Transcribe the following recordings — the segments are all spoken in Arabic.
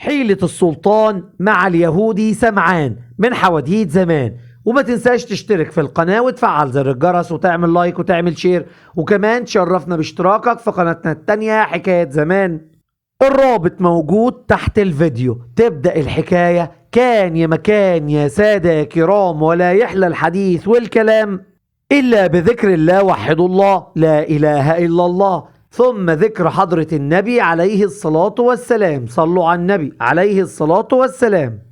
حيلة السلطان مع اليهودي سمعان من حواديت زمان. وما تنساش تشترك في القناة وتفعل زر الجرس وتعمل لايك وتعمل شير، وكمان تشرفنا باشتراكك في قناتنا التانية حكاية زمان. الرابط موجود تحت الفيديو. تبدأ الحكاية. كان يا مكان يا سادة يا كرام، ولا يحلى الحديث والكلام إلا بذكر الله، وحدوا الله، لا إله إلا الله، ثم ذكر حضرة النبي عليه الصلاة والسلام. صلوا على النبي عليه الصلاة والسلام.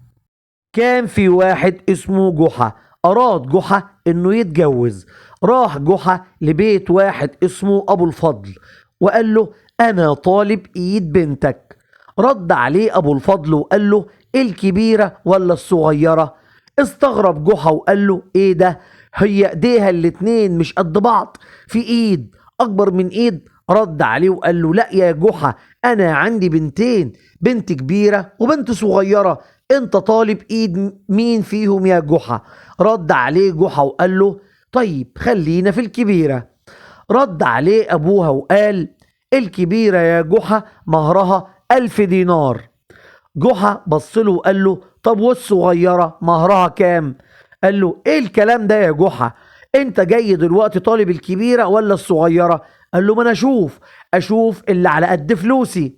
كان في واحد اسمه جحا، أراد جحا إنه يتجوز. راح جحا لبيت واحد اسمه أبو الفضل وقال له: أنا طالب إيد بنتك. رد عليه أبو الفضل وقال له: الكبيرة ولا الصغيرة؟ استغرب جحا وقال له: إيه ده؟ هي ايديها الاتنين مش قد بعض؟ في ايد اكبر من ايد؟ رد عليه وقال له: لا يا جحا، انا عندي بنتين، بنت كبيرة وبنت صغيرة، انت طالب ايد مين فيهم يا جحا؟ رد عليه جحا وقال له: طيب خلينا في الكبيرة. رد عليه ابوها وقال: الكبيرة يا جحا مهرها 1000 دينار. جحا بصله وقال له: طب والصغيرة مهرها كام؟ قال له: ايه الكلام ده يا جحا؟ انت جاي دلوقتي طالب الكبيرة ولا الصغيرة؟ قال له: ما انا اشوف اللي على قد فلوسي.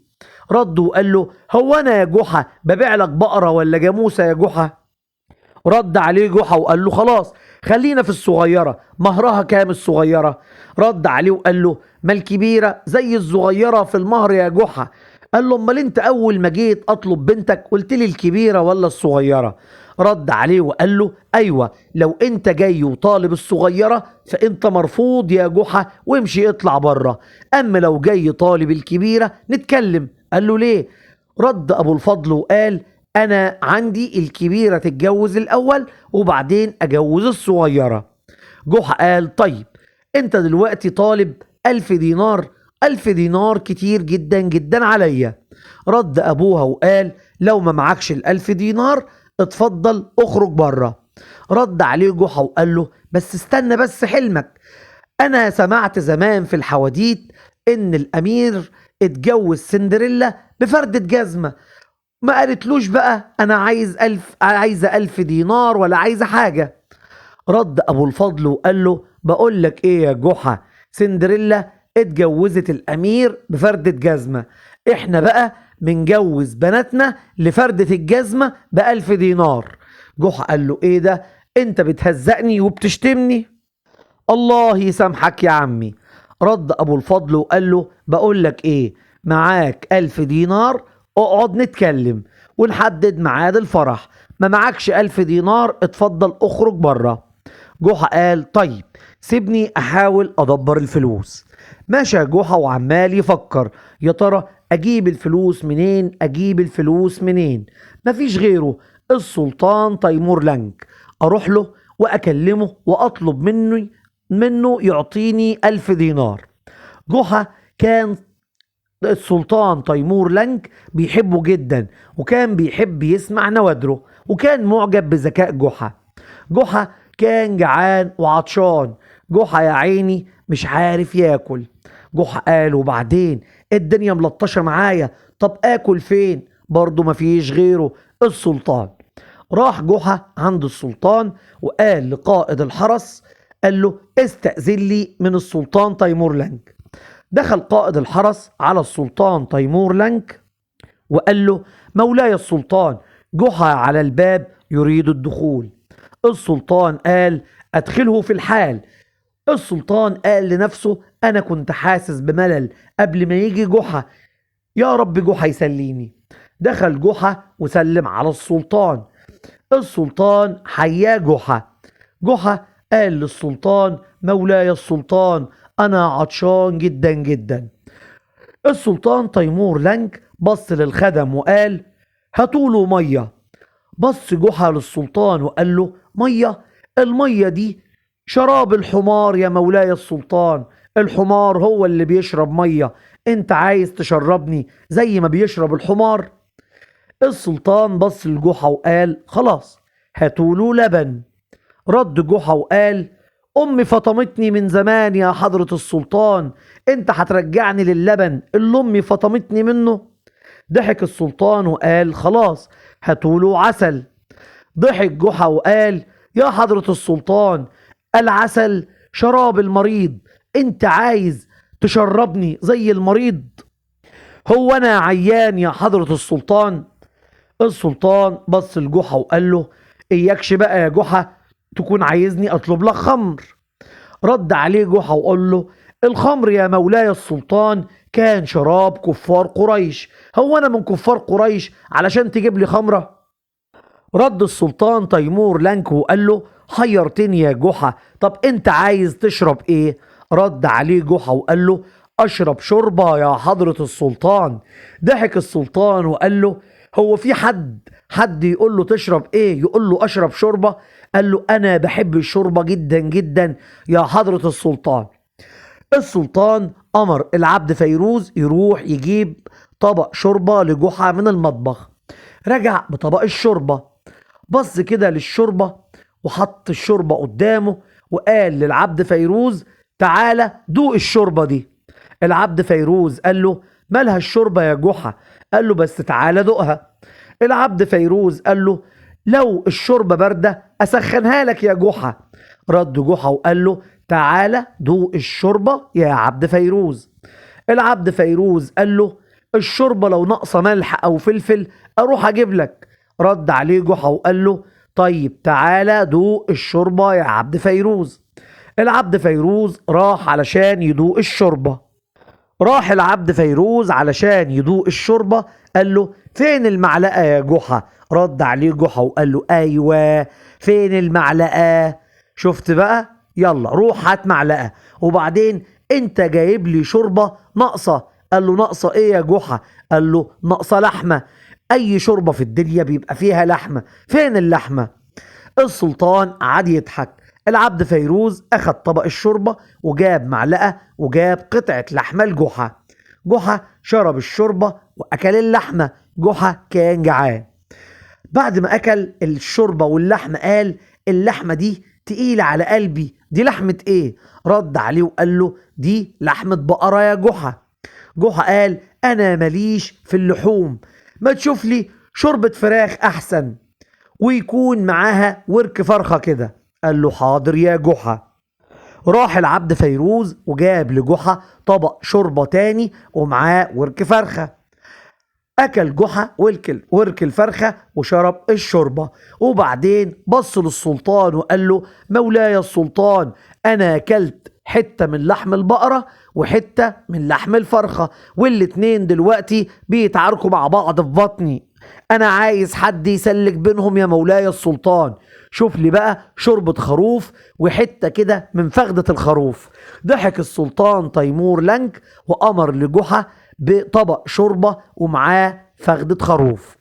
رد وقال له: هو انا يا جحا ببيع لك بقرة ولا جاموسة يا جحا؟ رد عليه جحا وقال له: خلاص خلينا في الصغيرة، مهرها كام الصغيرة؟ رد عليه وقال له: ما الكبيرة زي الصغيرة في المهر يا جحا. قال له: امال انت اول ما جيت اطلب بنتك قلت لي الكبيرة ولا الصغيرة؟ رد عليه وقال له: ايوه، لو انت جاي وطالب الصغيرة فانت مرفوض يا جحا، وامشي اطلع بره، اما لو جاي طالب الكبيرة نتكلم. قال له: ليه؟ رد ابو الفضل وقال: انا عندي الكبيرة تتجوز الاول وبعدين اجوز الصغيرة. جحا قال: طيب انت دلوقتي طالب 1000 دينار. 1000 دينار كتير جدا جدا عليا. رد ابوها وقال: لو ما معكش ال1000 دينار اتفضل اخرج بره. رد عليه جحا وقال له: بس استنى بس حلمك. انا سمعت زمان في الحواديت ان الامير اتجوز سندريلا بفردة جزمة. ما قالتلوش بقى انا عايزة 1000 دينار ولا عايزة حاجة. رد ابو الفضل وقال له: بقول لك ايه يا جحا، سندريلا اتجوزت الامير بفردة جزمة، احنا بقى بنجوز بناتنا لفردة الجزمة ب1000 دينار. جحا قال له: ايه ده؟ انت بتهزقني وبتشتمني؟ الله يسامحك يا عمي. رد ابو الفضل وقال له: بقول لك ايه، معاك 1000 دينار اقعد نتكلم ونحدد ميعاد الفرح، ما معكش 1000 دينار اتفضل اخرج بره. جحا قال: طيب سيبني احاول ادبر الفلوس. ماشى جحا وعمال يفكر: يا ترى اجيب الفلوس منين، اجيب الفلوس منين؟ مفيش غيره السلطان تيمور لنك. اروح له واكلمه واطلب منه يعطيني 1000 دينار. جحا كان السلطان تيمور لنك بيحبه جدا، وكان بيحب يسمع نوادره، وكان معجب بذكاء جحا. جحا كان جعان وعطشان. جحا يا عيني مش عارف ياكل. جحا قال: وبعدين الدنيا ملطشة معايا، طب اكل فين؟ برضه مفيش غيره السلطان. راح جحا عند السلطان وقال لقائد الحرس، قال له: استأذن لي من السلطان تيمور لنك. دخل قائد الحرس على السلطان تيمور لنك وقال له: مولاي السلطان، جحا على الباب يريد الدخول. السلطان قال: ادخله في الحال. السلطان قال لنفسه: انا كنت حاسس بملل قبل ما يجي جحا، يا رب جحا يسليني. دخل جحا وسلم على السلطان. السلطان حياه جحا. جحا قال للسلطان: مولاي السلطان، انا عطشان جدا جدا. السلطان تيمور لنك بص للخدم وقال: هاتوله ميه. بص جحا للسلطان وقال له: ميه؟ الميه دي شراب الحمار يا مولاي السلطان، الحمار هو اللي بيشرب ميه، انت عايز تشربني زي ما بيشرب الحمار؟ السلطان بص لجحا وقال: خلاص هاتوله لبن. رد جحا وقال: امي فطمتني من زمان يا حضرة السلطان، انت هترجعني للبن اللي امي فطمتني منه؟ ضحك السلطان وقال خلاص هاتوله عسل. ضحك جحا وقال يا حضرة السلطان، العسل شراب المريض، انت عايز تشربني زي المريض؟ هو انا عيان يا حضرة السلطان؟ السلطان بص لجحا وقال له اياكش بقى يا جحا تكون عايزني اطلب لك خمر. رد عليه جحا وقال له الخمر يا مولاي السلطان كان شراب كفار قريش، هو انا من كفار قريش علشان تجيب لي خمرة؟ رد السلطان تيمور لنك وقال له حيرتني يا جحا، طب انت عايز تشرب ايه؟ رد عليه جحا وقال له اشرب شوربة يا حضرة السلطان. ضحك السلطان وقال له هو في حد يقول له تشرب ايه يقول له اشرب شوربة؟ قال له انا بحب الشوربة جدا جدا يا حضرة السلطان. السلطان امر العبد فيروز يروح يجيب طبق شوربة لجحا من المطبخ. رجع بطبق الشوربة، بص كده للشوربة وحط الشوربة قدامه وقال للعبد فيروز تعالى دوق الشوربة دي. العبد فيروز قال له مالها الشوربة يا جحا؟ قال له بس تعالى دوقها. العبد فيروز قال له لو الشوربة باردة أسخنها لك يا جحا. رد جحا وقال له تعالى دوق الشوربة يا عبد فيروز. العبد فيروز قال له الشوربة لو ناقصة ملح أو فلفل أروح أجيب لك. رد عليه جحا وقال له طيب تعالى دوق الشوربة يا عبد فيروز. العبد فيروز راح علشان يدوق الشوربة. راح العبد فيروز علشان يدوق الشوربة، قال له فين المعلقة يا جحا؟ رد عليه جحا وقال له ايوه فين المعلقة؟ شفت بقى؟ يلا روح هات معلقة. وبعدين انت جايب لي شوربة ناقصة. قال له ناقصة ايه يا جحا؟ قال له ناقصة لحمة، اي شوربة في الدنيا بيبقى فيها لحمة، فين اللحمة؟ السلطان قعد يضحك. العبد فيروز اخد طبق الشوربة وجاب معلقة وجاب قطعة لحمة لجحا. جحا شرب الشوربة واكل اللحمة. جحا كان جعان. بعد ما اكل الشوربة واللحمة قال اللحمة دي تقيلة على قلبي، دي لحمة ايه؟ رد عليه وقال له دي لحمة بقرة يا جحا. جحا قال انا ماليش في اللحوم، ما تشوف لي شوربة فراخ احسن ويكون معاها ورك فرخة كده. قال له حاضر يا جحا. راح العبد فيروز وجاب لجحا طبق شوربة تاني ومعاه ورك فرخة. اكل جحا ورك الفرخة وشرب الشوربة. وبعدين بص للسلطان وقال له مولاي السلطان انا اكلت حتة من لحم البقرة وحتة من لحم الفرخة والاتنين دلوقتي بيتعاركوا مع بعض في بطني، انا عايز حد يسلك بينهم يا مولاي السلطان، شوف لي بقى شوربة خروف وحتة كده من فخدة الخروف. ضحك السلطان تيمور لنك وامر لجحا بطبق شوربة ومعاه فخدة خروف.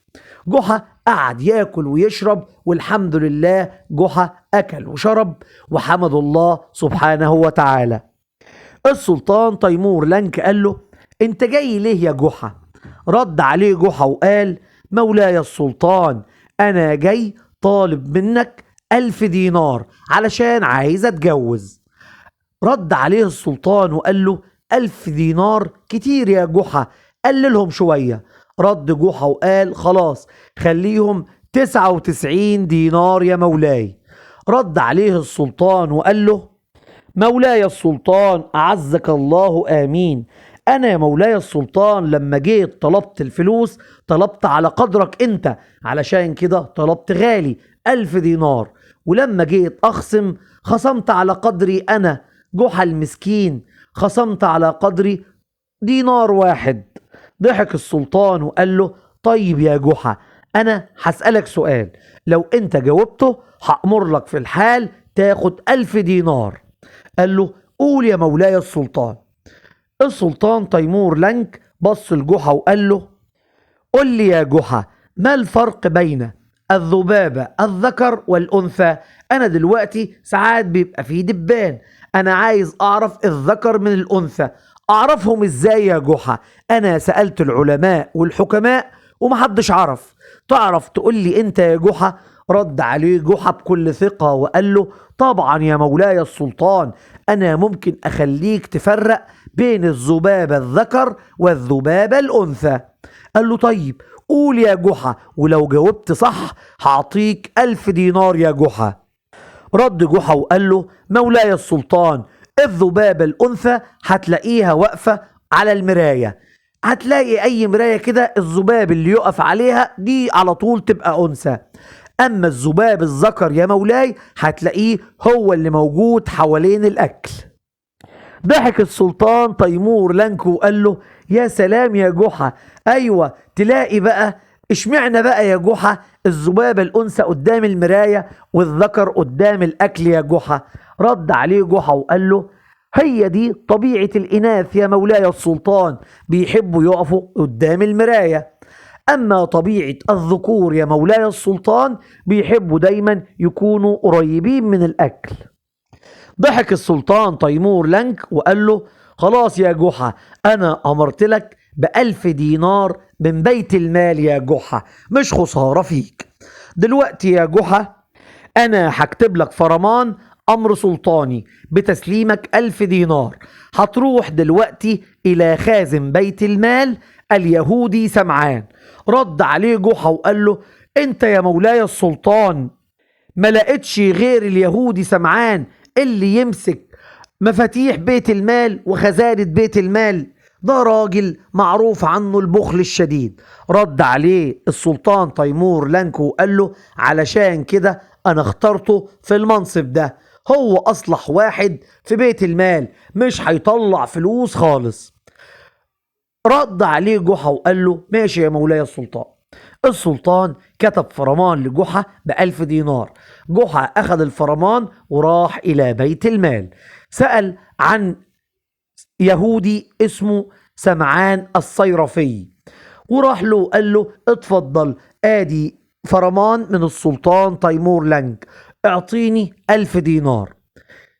جحا قعد ياكل ويشرب والحمد لله جحا اكل وشرب وحمد الله سبحانه وتعالى. السلطان تيمور لنك قال له انت جاي ليه يا جحا؟ رد عليه جحا وقال مولاي السلطان انا جاي طالب منك 1000 دينار علشان عايز اتجوز. رد عليه السلطان وقال له 1000 دينار كتير يا جحا، قللهم شوية. رد جحا وقال خلاص خليهم 99 دينار يا مولاي. رد عليه السلطان وقال له مولاي السلطان أعزك الله آمين، أنا يا مولاي السلطان لما جيت طلبت الفلوس طلبت على قدرك أنت، علشان كده طلبت غالي 1000 دينار، ولما جيت أخصم خصمت على قدري أنا جحا المسكين، خصمت على قدري دينار واحد. ضحك السلطان وقال له طيب يا جحا أنا هسألك سؤال، لو أنت جاوبته هأمر لك في الحال تاخد 1000 دينار. قال له قول يا مولاي السلطان. السلطان تيمور لنك بص لجحا وقال له قل لي يا جحا ما الفرق بين الذبابة الذكر والأنثى؟ أنا دلوقتي ساعات بيبقى فيه دبان، أنا عايز أعرف الذكر من الأنثى، أعرفهم إزاي يا جحا؟ أنا سألت العلماء والحكماء ومحدش عرف، تعرف تقول لي أنت يا جحا؟ رد عليه جحا بكل ثقة وقال له طبعا يا مولاي السلطان أنا ممكن أخليك تفرق بين الذبابة الذكر والذبابة الأنثى. قال له طيب قول يا جحا، ولو جاوبت صح هعطيك 1000 دينار يا جحا. رد جحا وقال له مولاي السلطان، الذبابة الأنثى هتلاقيها واقفة على المراية، هتلاقي أي مراية كده الذباب اللي يقف عليها دي على طول تبقى أنثى. أما الذباب الذكر يا مولاي هتلاقيه هو اللي موجود حوالين الأكل. ضحك السلطان تيمور لنك وقال له يا سلام يا جحا، أيوة تلاقي بقى. اشمعنى بقى يا جحا الذبابة الأنثى قدام المراية والذكر قدام الأكل يا جحا؟ رد عليه جحا وقال له هي دي طبيعة الإناث يا مولاي السلطان، بيحبوا يقفوا قدام المراية. أما طبيعة الذكور يا مولاي السلطان بيحبوا دايما يكونوا قريبين من الأكل. ضحك السلطان تيمور لنك وقال له خلاص يا جحا، أنا أمرت لك ب1000 دينار من بيت المال يا جحا، مش خسارة فيك. دلوقتي يا جحا أنا هكتب لك فرمان أمر سلطاني بتسليمك 1000 دينار. هتروح دلوقتي إلى خازن بيت المال اليهودي سمعان. رد عليه جحا وقال له أنت يا مولاي السلطان ما لقيتش غير اليهودي سمعان اللي يمسك مفاتيح بيت المال وخزانة بيت المال؟ ده راجل معروف عنه البخل الشديد. رد عليه السلطان تيمور لنك وقال له علشان كده أنا اخترته في المنصب ده، هو أصلح واحد في بيت المال، مش هيطلع فلوس خالص. رد عليه جحا وقال له ماشي يا مولاي السلطان. السلطان كتب فرمان لجحا ب1000 دينار. جحا أخذ الفرمان وراح إلى بيت المال، سأل عن يهودي اسمه سمعان الصيرفي، وراح له قال له اتفضل ادي فرمان من السلطان تيمور لنك، اعطيني 1000 دينار.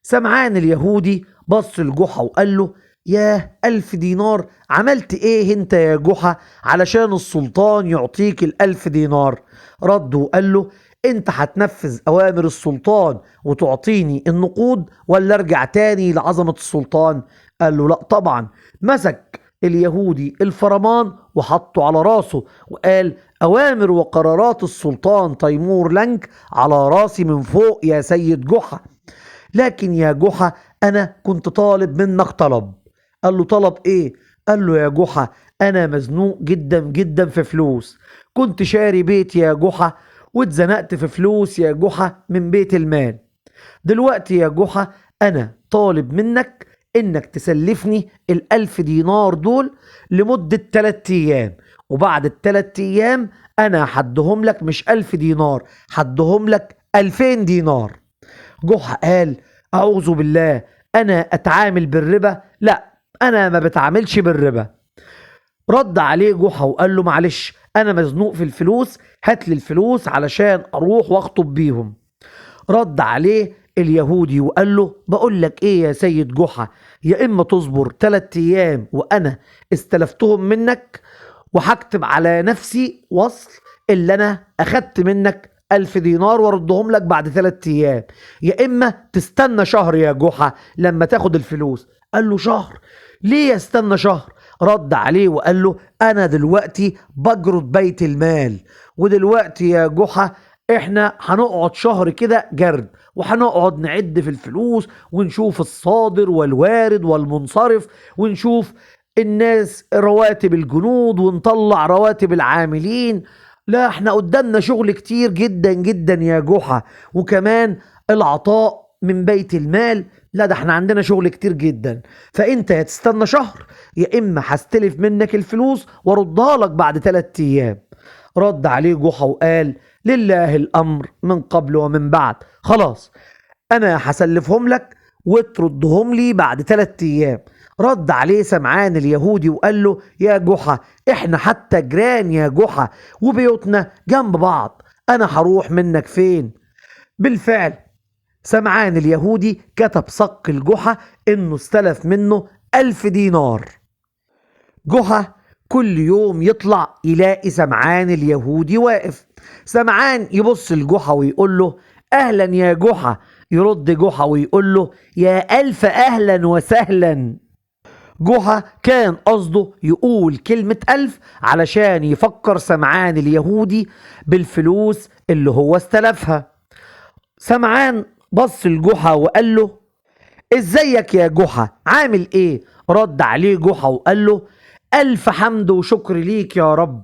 سمعان اليهودي بص لجحا وقال له ياه 1000 دينار، عملت ايه انت يا جحا علشان السلطان يعطيك 1000 دينار؟ رد وقال له انت هتنفذ اوامر السلطان وتعطيني النقود ولا ارجع تاني لعظمة السلطان؟ قال له لا طبعا. مسك اليهودي الفرمان وحطه على راسه وقال اوامر وقرارات السلطان تيمور لنك على راسي من فوق يا سيد جحا، لكن يا جحا انا كنت طالب منك طلب. قال له طلب ايه؟ قال له يا جحا انا مزنوق جدا جدا في فلوس، كنت شاري بيت يا جحا واتزنقت في فلوس يا جحا من بيت المال. دلوقتي يا جحا انا طالب منك انك تسلفني 1000 دينار دول لمدة 3 ايام، وبعد ال3 ايام انا حدهم لك مش 1000 دينار، حدهم لك 2000 دينار. جحا قال اعوذ بالله، انا اتعامل بالربا؟ لا انا ما بتعاملش بالربا. رد عليه جحا وقال له معلش انا مزنوق في الفلوس، هات لي الفلوس علشان اروح واخطب بيهم. رد عليه اليهودي وقال له بقول لك ايه يا سيد جحا، يا اما تصبر 3 ايام وانا استلفتهم منك وهكتب على نفسي وصل اللي انا اخدت منك 1000 دينار واردهم لك بعد 3 ايام، يا اما تستنى شهر يا جحا لما تاخد الفلوس. قال له شهر؟ ليه يستنى شهر؟ رد عليه وقال له انا دلوقتي بجرد بيت المال، ودلوقتي يا جحا احنا هنقعد شهر كده جرد، وهنقعد نعد في الفلوس ونشوف الصادر والوارد والمنصرف، ونشوف الناس رواتب الجنود ونطلع رواتب العاملين. لا احنا قدامنا شغل كتير جدا جدا يا جحا، وكمان العطاء من بيت المال، لا ده احنا عندنا شغل كتير جدا، فانت يا تستنى شهر يا اما هستلف منك الفلوس واردها لك بعد 3 ايام. رد عليه جحا وقال لله الامر من قبل ومن بعد، خلاص انا هسلفهم لك وتردهم لي بعد 3 ايام. رد عليه سمعان اليهودي وقال له يا جحا احنا حتى جيران يا جحا وبيوتنا جنب بعض، انا هروح منك فين؟ بالفعل سمعان اليهودي كتب صك الجحا انه استلف منه 1000 دينار. جحا كل يوم يطلع يلاقي سمعان اليهودي واقف، سمعان يبص لجحا ويقول له اهلا يا جحا، يرد جحا ويقول له يا الف اهلا وسهلا. جحا كان قصده يقول كلمة 1000 علشان يفكر سمعان اليهودي بالفلوس اللي هو استلفها. سمعان بص لجحا وقال له: ازيك يا جحا، عامل ايه؟ رد عليه جحا وقال له: الف حمد وشكر ليك يا رب.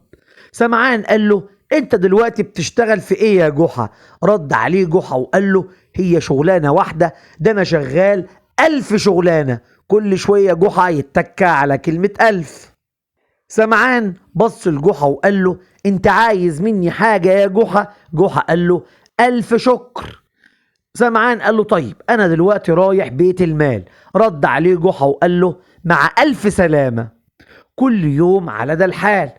سمعان قال له: انت دلوقتي بتشتغل في ايه يا جحا؟ رد عليه جحا وقال له: هي شغلانة واحدة، ده انا شغال 1000 شغلانة. كل شوية جحا يتكى على كلمة 1000. سمعان بص لجحا وقال له: انت عايز مني حاجة يا جحا؟ جحا قال له: 1000 شكر. سمعان قال له: طيب أنا دلوقتي رايح بيت المال. رد عليه جحا وقال له: مع 1000 سلامة. كل يوم على ده الحال،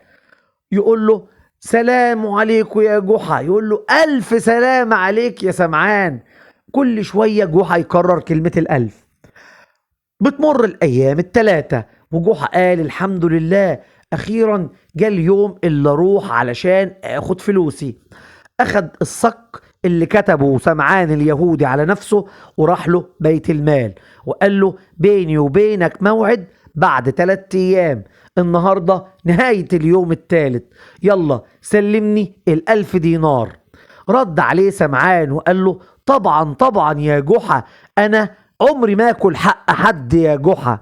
يقول له: سلام عليكم يا جحا، يقول له: 1000 سلامة عليك يا سمعان. كل شوية جحا يكرر كلمة 1000. بتمر الأيام التلاتة وجحا قال: الحمد لله، أخيرا جه اليوم اللي أروح علشان آخد فلوسي. أخد الصك اللي كتبه سمعان اليهودي على نفسه وراح له بيت المال وقال له: بيني وبينك موعد بعد 3 أيام، النهاردة نهاية اليوم الثالث، يلا سلمني 1000 دينار. رد عليه سمعان وقال له: طبعا طبعا يا جحا، أنا عمري ما أكل حق حد يا جحا.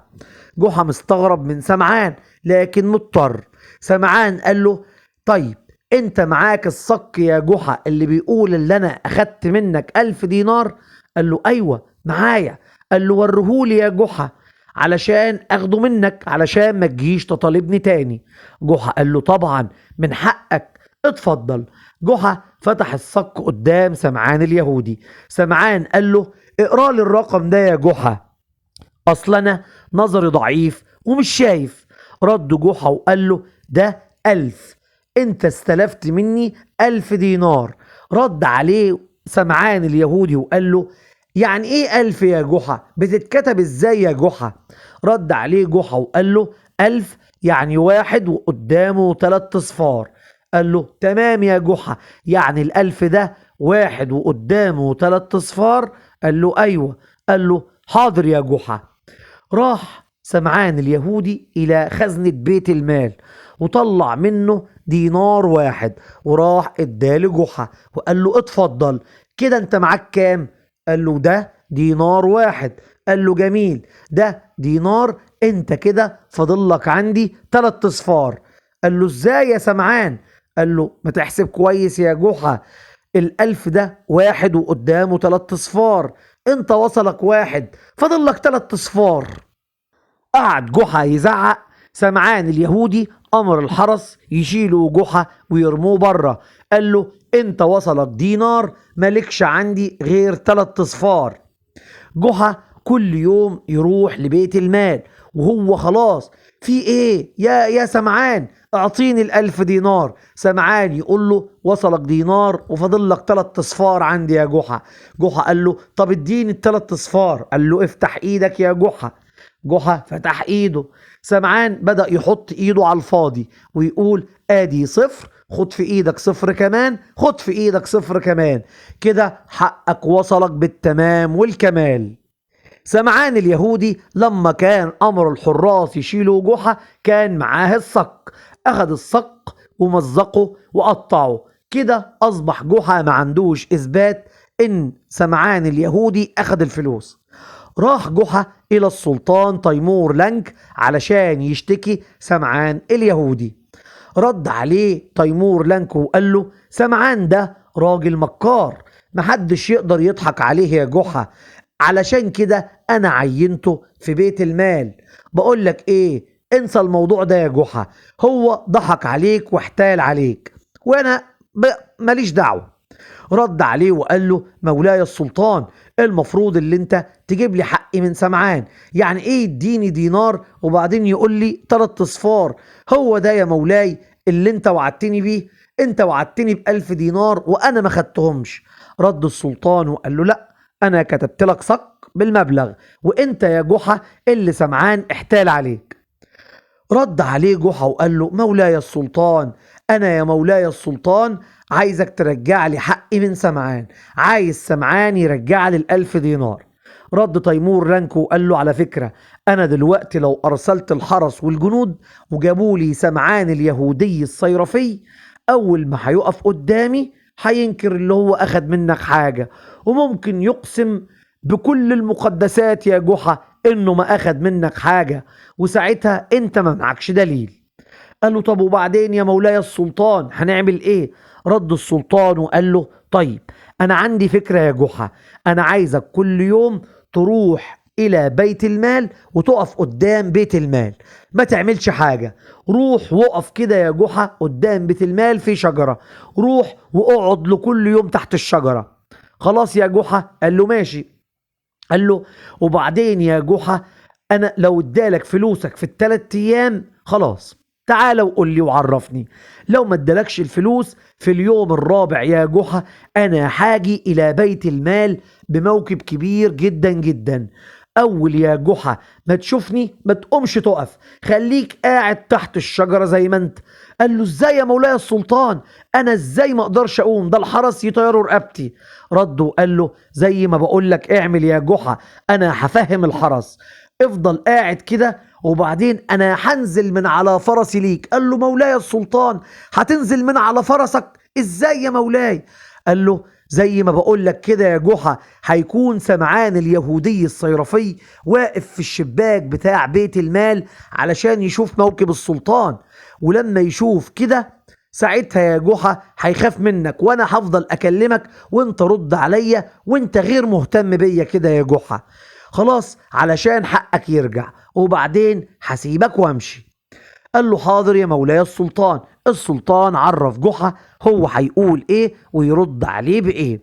جحا مستغرب من سمعان لكن مضطر. سمعان قال له: طيب انت معاك الصك يا جحا اللي بيقول اللي انا اخدت منك 1000 دينار؟ قال له: ايوه معايا. قال له: وريهولي يا جحا علشان اخده منك، علشان ما تجيش تطالبني تاني. جحا قال له: طبعا من حقك، اتفضل. جحا فتح الصك قدام سمعان اليهودي. سمعان قال له: اقرا لي الرقم ده يا جحا، اصل انا نظري ضعيف ومش شايف. رد جحا وقال له: ده 1000، انت استلفت مني 1000 دينار. رد عليه سمعان اليهودي وقال له: يعني ايه 1000 يا جحا؟ بتتكتب ازاي يا جحا؟ رد عليه جحا وقال له: 1000 يعني 1 وقدامه 3 اصفار. قال له: تمام يا جحا، يعني 1000 ده 1 وقدامه 3 اصفار؟ قال له: ايوه. قال له: حاضر يا جحا. راح سمعان اليهودي إلى خزنة بيت المال وطلع منه دينار 1 وراح اداله جحا وقال له: اتفضل، كده انت معاك كام؟ قال له: ده دينار 1. قال له: جميل، ده دينار، انت كده فاضل لك عندي 3 اصفار. قال له: ازاي يا سمعان؟ قال له: ما تحسب كويس يا جحا، 1000 ده 1 وقدامه 3 اصفار، انت وصلك 1، فاضل لك 3 اصفار. قعد جحا يزعق. سمعان اليهودي امر الحرس يشيلوا جحا ويرموه بره. قال له: انت وصلك دينار، مالكش عندي غير 3 اصفار. جحا كل يوم يروح لبيت المال وهو خلاص: في ايه يا سمعان؟ اعطيني 1000 دينار. سمعان يقول له: وصلك دينار وفاضل لك 3 اصفار عندي يا جحا. جحا قال له: طب اديني ال3 اصفار. قال له: افتح ايدك يا جحا. جحا فتح ايده. سمعان بدأ يحط ايده على الفاضي ويقول: ادي صفر، خد في ايدك صفر كمان، خد في ايدك صفر كمان، كده حقك وصلك بالتمام والكمال. سمعان اليهودي لما كان امر الحراس يشيلوا جحا كان معاه الصك. اخذ الصك ومزقه وقطعه، كده اصبح جحا ما عندوش اثبات ان سمعان اليهودي اخذ الفلوس. راح جحا الى السلطان تيمور لنك علشان يشتكي سمعان اليهودي. رد عليه تيمور لنك وقال له: سمعان ده راجل مكار، محدش يقدر يضحك عليه يا جحا، علشان كده انا عينته في بيت المال. بقول لك ايه، انسى الموضوع ده يا جحا، هو ضحك عليك واحتال عليك وانا ماليش دعوة. رد عليه وقال له: مولاي السلطان، المفروض اللي انت تجيب لي حقي من سمعان، يعني ايه يديني دينار وبعدين يقول لي 3 اصفار؟ هو ده يا مولاي اللي انت وعدتني بيه؟ انت وعدتني ب1000 دينار وانا ما خدتهمش. رد السلطان وقال له: لا، انا كتبت لك صك بالمبلغ وانت يا جحا اللي سمعان احتال عليك. رد عليه جحا وقال له: مولاي السلطان، انا يا مولاي السلطان عايزك ترجع لي حقي من سمعان، عايز سمعان يرجع لي ال1000 دينار. رد تيمور لنكو وقال له: على فكرة أنا دلوقتي لو أرسلت الحرس والجنود وجابوا لي سمعان اليهودي الصيرفي، أول ما هيقف قدامي هينكر اللي هو أخد منك حاجة، وممكن يقسم بكل المقدسات يا جحا إنه ما أخد منك حاجة، وساعتها أنت ما معكش دليل. قال له طب وبعدين يا مولاي السلطان هنعمل ايه؟ رد السلطان وقال له طيب انا عندي فكرة يا جحا، انا عايزك كل يوم تروح الى بيت المال وتقف قدام بيت المال، ما تعملش حاجة، روح وقف كده يا جحا قدام بيت المال في شجرة، روح واقعد لكل يوم تحت الشجرة. خلاص يا جحا؟ قال له ماشي. قال له وبعدين يا جحا انا لو ادالك فلوسك في ال3 ايام خلاص تعالى وقول لي وعرفني، لو ما ادالكش الفلوس في اليوم الرابع يا جحا انا هاجي الى بيت المال بموكب كبير جدا جدا، اول يا جحا ما تشوفني ما تقومش تقف، خليك قاعد تحت الشجرة زي ما انت. قال له ازاي يا مولاي السلطان؟ انا ازاي ما اقدرش اقوم؟ ده الحرس يطيروا رقبتي. رد وقال له زي ما بقول لك اعمل يا جحا، انا هفهم الحرس، افضل قاعد كده وبعدين انا هنزل من على فرسي ليك. قال له مولاي السلطان هتنزل من على فرسك ازاي يا مولاي؟ قال له زي ما بقول لك كده يا جحا، هيكون سمعان اليهودي الصيرفي واقف في الشباك بتاع بيت المال علشان يشوف موكب السلطان، ولما يشوف كده ساعتها يا جحا هيخاف منك، وانا هفضل اكلمك وانت رد عليا وانت غير مهتم بيا كده يا جحا، خلاص علشان حقك يرجع، وبعدين هسيبك وامشي. قال له حاضر يا مولاي السلطان. السلطان عرف جحا هو هيقول ايه ويرد عليه بايه.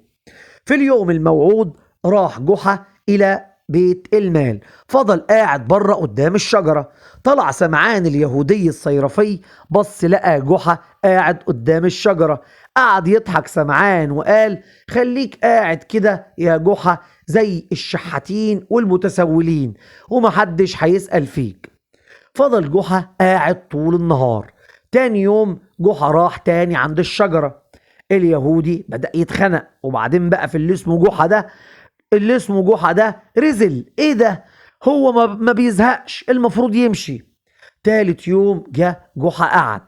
في اليوم الموعود راح جحا الى بيت المال، فضل قاعد بره قدام الشجرة، طلع سمعان اليهودي الصيرفي بص لقى جحا قاعد قدام الشجرة، قعد يضحك سمعان وقال خليك قاعد كده يا جحا زي الشحاتين والمتسولين ومحدش هيسأل فيك. فضل جحا قاعد طول النهار. تاني يوم جحا راح تاني عند الشجرة، اليهودي بدأ يتخنق، وبعدين بقى في اللي اسمه جحا ده رزل، ايه ده؟ هو ما بيزهقش، المفروض يمشي. تالت يوم جه جحا قعد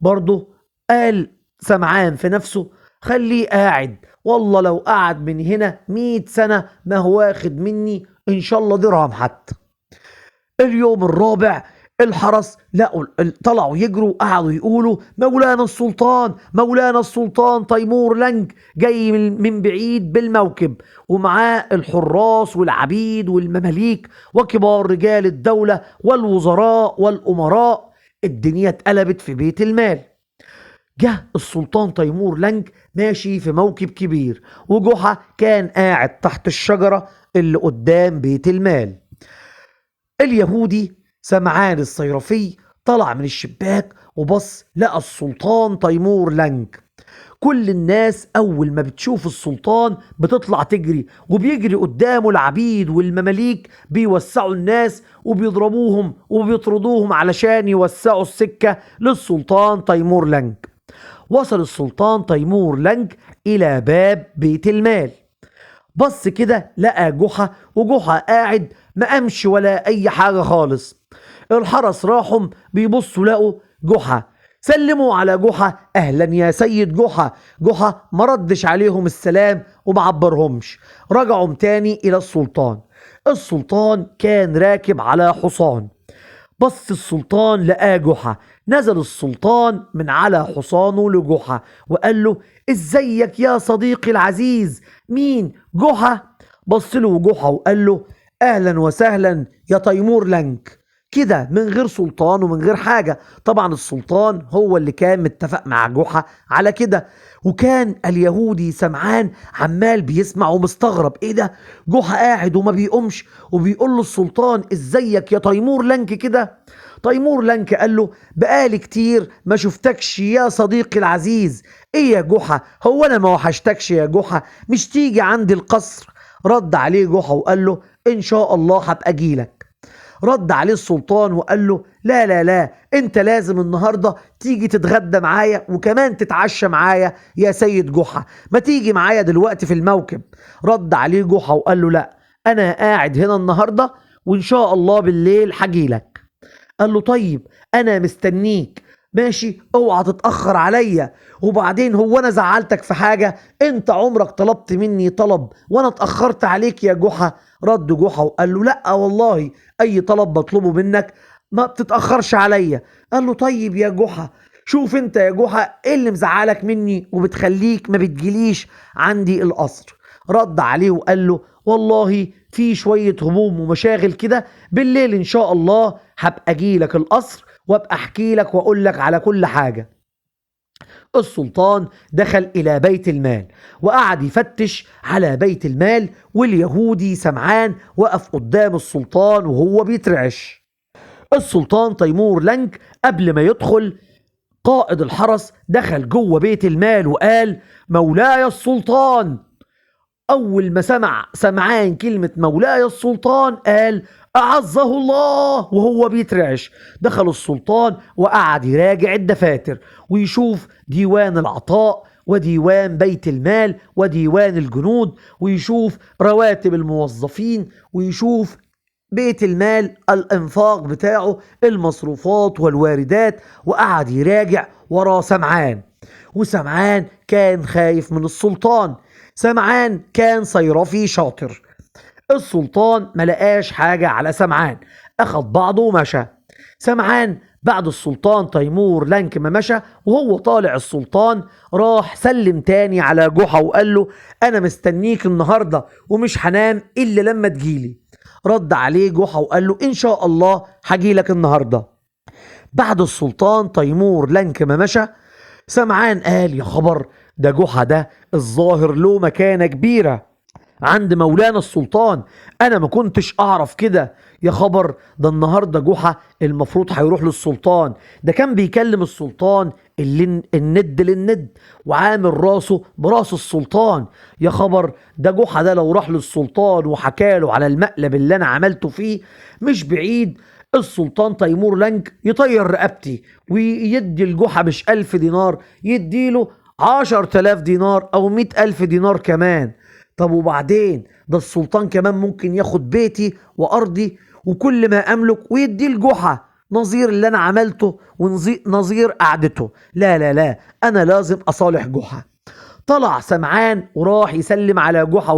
برضه، قال سمعان في نفسه خليه قاعد، والله لو قعد من هنا 100 سنة ما هو واخد مني ان شاء الله درهم حتى. اليوم الرابع الحرس لقوا طلعوا يجروا قعدوا يقولوا مولانا السلطان، مولانا السلطان تيمور لنج جاي من بعيد بالموكب، ومعاه الحراس والعبيد والمماليك وكبار رجال الدولة والوزراء والأمراء. الدنيا اتقلبت في بيت المال. جه السلطان تيمور لنج ماشي في موكب كبير، وجحا كان قاعد تحت الشجرة اللي قدام بيت المال. اليهودي سمعان الصيرفي طلع من الشباك وبص لقى السلطان تيمور لنج. كل الناس أول ما بتشوف السلطان بتطلع تجري، وبيجري قدامه العبيد والمماليك بيوسعوا الناس وبيضربوهم وبيطردوهم علشان يوسعوا السكة للسلطان تيمور لنج. وصل السلطان تيمور لنج إلى باب بيت المال، بص كده لقى جحا، وجحا قاعد ما قامش ولا اي حاجة خالص. الحرس راحوا بيبصوا لقوا جحا، سلموا على جحا اهلا يا سيد جحا. جحا ما ردش عليهم السلام وما عبرهمش. رجعوا تاني الى السلطان. السلطان كان راكب على حصان، بص السلطان لقى جحا، نزل السلطان من على حصانه لجحا وقال له ازيك يا صديقي العزيز؟ مين؟ جحا. بص له جحا وقال له اهلا وسهلا يا تيمور لنك، كده من غير سلطان ومن غير حاجة. طبعا السلطان هو اللي كان متفق مع جحا على كده، وكان اليهودي سمعان عمال بيسمع ومستغرب ايه ده، جحا قاعد وما بيقومش وبيقول له السلطان ازيك يا تيمور لنك كده. تيمور لنك قال له بقالي كتير ما شفتكش يا صديقي العزيز. ايه يا جحا، هو انا ما وحشتكش يا جحا؟ مش تيجي عندي القصر؟ رد عليه جحا وقال له ان شاء الله هبقى اجيلك. رد عليه السلطان وقال له لا لا لا، انت لازم النهاردة تيجي تتغدى معايا وكمان تتعشى معايا يا سيد جحا، ما تيجي معايا دلوقتي في الموكب. رد عليه جحا وقال له لا، انا قاعد هنا النهاردة وإن شاء الله بالليل هجيلك. قال له طيب أنا مستنيك، ماشي، اوعى تتأخر عليا. وبعدين هو أنا زعلتك في حاجة؟ أنت عمرك طلبت مني طلب وأنا اتأخرت عليك يا جحا؟ رد جحا وقال له لأ والله، أي طلب بطلبه منك ما بتتأخرش عليا. قال له طيب يا جحا، شوف انت يا جحا ايه اللي مزعلك مني وبتخليك ما بتجيليش عندي القصر؟ رد عليه وقال له والله في شوية هموم ومشاغل كده، بالليل ان شاء الله هبقى اجيلك القصر وابقى احكي لك واقول لك على كل حاجة. السلطان دخل إلى بيت المال وقعد يفتش على بيت المال، واليهودي سمعان وقف قدام السلطان وهو بيترعش. السلطان تيمور لنك قبل ما يدخل قائد الحرس دخل جوه بيت المال وقال مولاي السلطان. أول ما سمع سمعان كلمة مولاي السلطان قال أعزه الله وهو بيترعش. دخل السلطان وقعد يراجع الدفاتر ويشوف ديوان العطاء وديوان بيت المال وديوان الجنود، ويشوف رواتب الموظفين، ويشوف بيت المال الانفاق بتاعه، المصروفات والواردات، وقعد يراجع ورا سمعان. وسمعان كان خايف من السلطان، سمعان كان صيرفي شاطر. السلطان ملقاش حاجة على سمعان، أخد بعضه ومشى. سمعان بعد السلطان تيمور لنك ما مشى وهو طالع السلطان راح سلم تاني على جحا وقال له أنا مستنيك النهاردة ومش هنام إلا لما تجيلي. رد عليه جحا وقال له إن شاء الله هجيلك النهاردة. بعد السلطان تيمور لنك ما مشى سمعان قال يا خبر، ده جحا ده الظاهر له مكانة كبيرة عند مولانا السلطان، انا ما كنتش اعرف كده. يا خبر، ده النهارده جحا المفروض هيروح للسلطان، ده كان بيكلم السلطان اللي الند للند وعامل راسه براس السلطان. يا خبر، ده جحا ده لو راح للسلطان وحكاله على المقلب اللي انا عملته فيه مش بعيد السلطان تيمور لنك يطير رقبتي ويدي الجحا مش 1000 دينار، يديله 10,000 دينار او 100,000 دينار كمان. طب وبعدين ده السلطان كمان ممكن ياخد بيتي وارضي وكل ما املك ويدي الجحا نظير اللي انا عملته ونظير قعدته. لا لا لا، انا لازم اصالح جحا. طلع سمعان وراح يسلم على جحا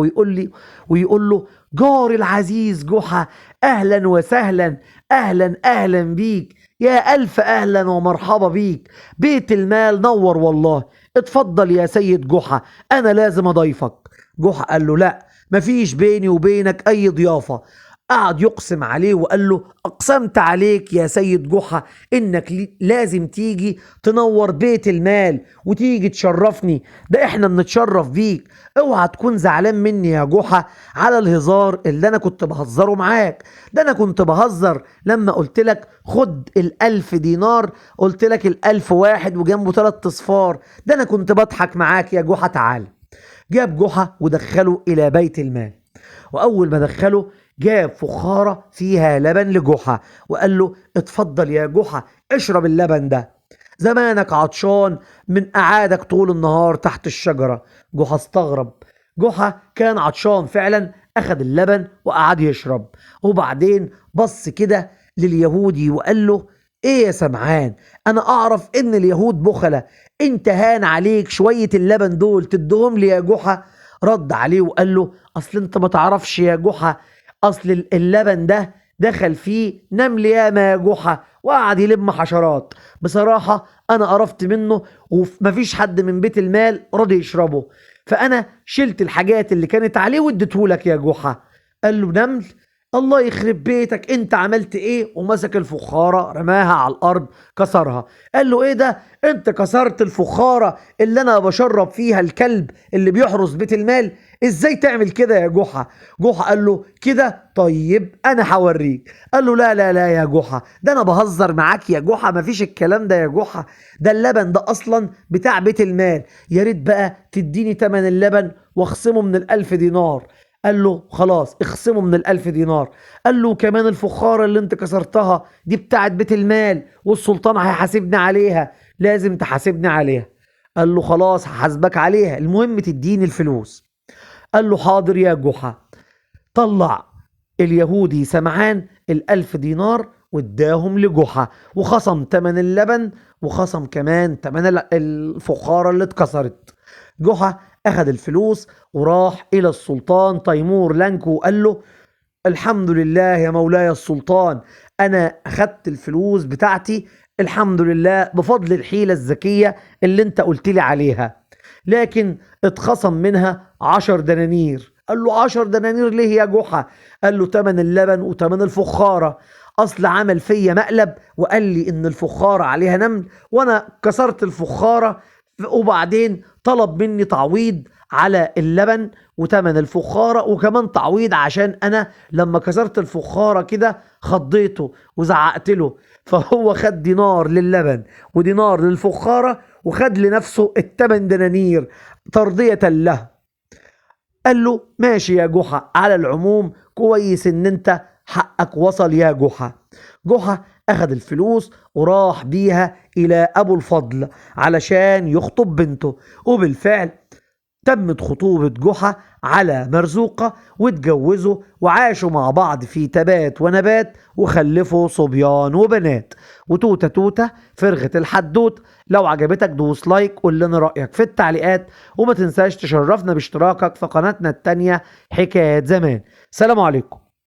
ويقول له جاري العزيز جحا، اهلا وسهلا، اهلا اهلا بيك، يا الف اهلا ومرحبا بيك، بيت المال نور والله، اتفضل يا سيد جحا انا لازم اضيفك. جحا قال له لا، مفيش بيني وبينك اي ضيافة. قعد يقسم عليه وقال له اقسمت عليك يا سيد جحا انك لازم تيجي تنور بيت المال وتيجي تشرفني، ده احنا بنتشرف بيك. اوعى تكون زعلان مني يا جحا على الهزار اللي انا كنت بهزره معاك، ده انا كنت بهزر لما قلت لك خد 1000 دينار، قلت لك 1001 وجنبه 3 اصفار، ده انا كنت بضحك معاك يا جحا. تعال. جاب جحا ودخله إلى بيت المال، وأول ما دخله جاب فخارة فيها لبن لجحا وقال له اتفضل يا جحا اشرب اللبن ده، زمانك عطشان من قعادك طول النهار تحت الشجرة. جحا استغرب، جحا كان عطشان فعلا، أخد اللبن وقعد يشرب. وبعدين بص كده لليهودي وقال له ايه يا سمعان، انا اعرف ان اليهود بخلة، انت هان عليك شوية اللبن دول تدهم لي يا جحا؟ رد عليه وقال له اصل انت ما تعرفش يا جحا، اصل اللبن ده دخل فيه نمل ياما يا جحا وقعد يلم حشرات، بصراحة انا قرفت منه ومفيش حد من بيت المال رضي يشربه، فانا شلت الحاجات اللي كانت عليه واديتهولك يا جحا. قال له نمل؟ الله يخرب بيتك، انت عملت ايه؟ ومسك الفخارة رماها على الارض كسرها. قال له ايه ده، انت كسرت الفخارة اللي انا بشرب فيها الكلب اللي بيحرس بيت المال؟ ازاي تعمل كده يا جحا؟ جحا قال له كده، طيب انا هوريك. قال له لا لا لا يا جحا، ده انا بهزر معاك يا جحا، مفيش الكلام ده يا جحا، ده اللبن ده اصلا بتاع بيت المال، يا ريت بقى تديني تمن اللبن واخصمه من 1000 دينار. قال له خلاص اخصمه من 1000 دينار. قال له كمان الفخارة اللي انت كسرتها دي بتاعت بيت المال والسلطان هيحاسبني عليها، لازم تحاسبني عليها. قال له خلاص هحاسبك عليها، المهم تديني الفلوس. قال له حاضر يا جحا. طلع اليهودي سمعان ال1000 دينار واداهم لجحا، وخصم تمن اللبن وخصم كمان تمن الفخارة اللي اتكسرت. جحا أخذ الفلوس وراح إلى السلطان تيمور لنك وقال له: الحمد لله يا مولاي السلطان، أنا أخدت الفلوس بتاعتي الحمد لله بفضل الحيلة الذكية اللي انت قلت لي عليها، لكن اتخصم منها 10 دنانير. قال له: 10 دنانير ليه يا جحا؟ قال له: تمن اللبن وتمن الفخارة، اصل عمل فيا مقلب وقال لي ان الفخارة عليها نمل وانا كسرت الفخارة، وبعدين طلب مني تعويض على اللبن وتمن الفخارة وكمان تعويض عشان انا لما كسرت الفخارة كده خضيته وزعقت له، فهو خد دينار للبن ودينار للفخارة وخد لنفسه ال8 دنانير ترضية له. قال له: ماشي يا جحا، على العموم كويس ان انت حقك وصل يا جحا. جحا اخذ الفلوس وراح بيها الى ابو الفضل علشان يخطب بنته، وبالفعل تمت خطوبة جحا على مرزوقة واتجوزوا وعاشوا مع بعض في تبات ونبات وخلفوا صبيان وبنات. وتوتة توتة فرغة الحدوت. لو عجبتك دوس لايك، قول لنا رأيك في التعليقات، وما تنساش تشرفنا باشتراكك في قناتنا التانية حكايات زمان. سلام عليكم.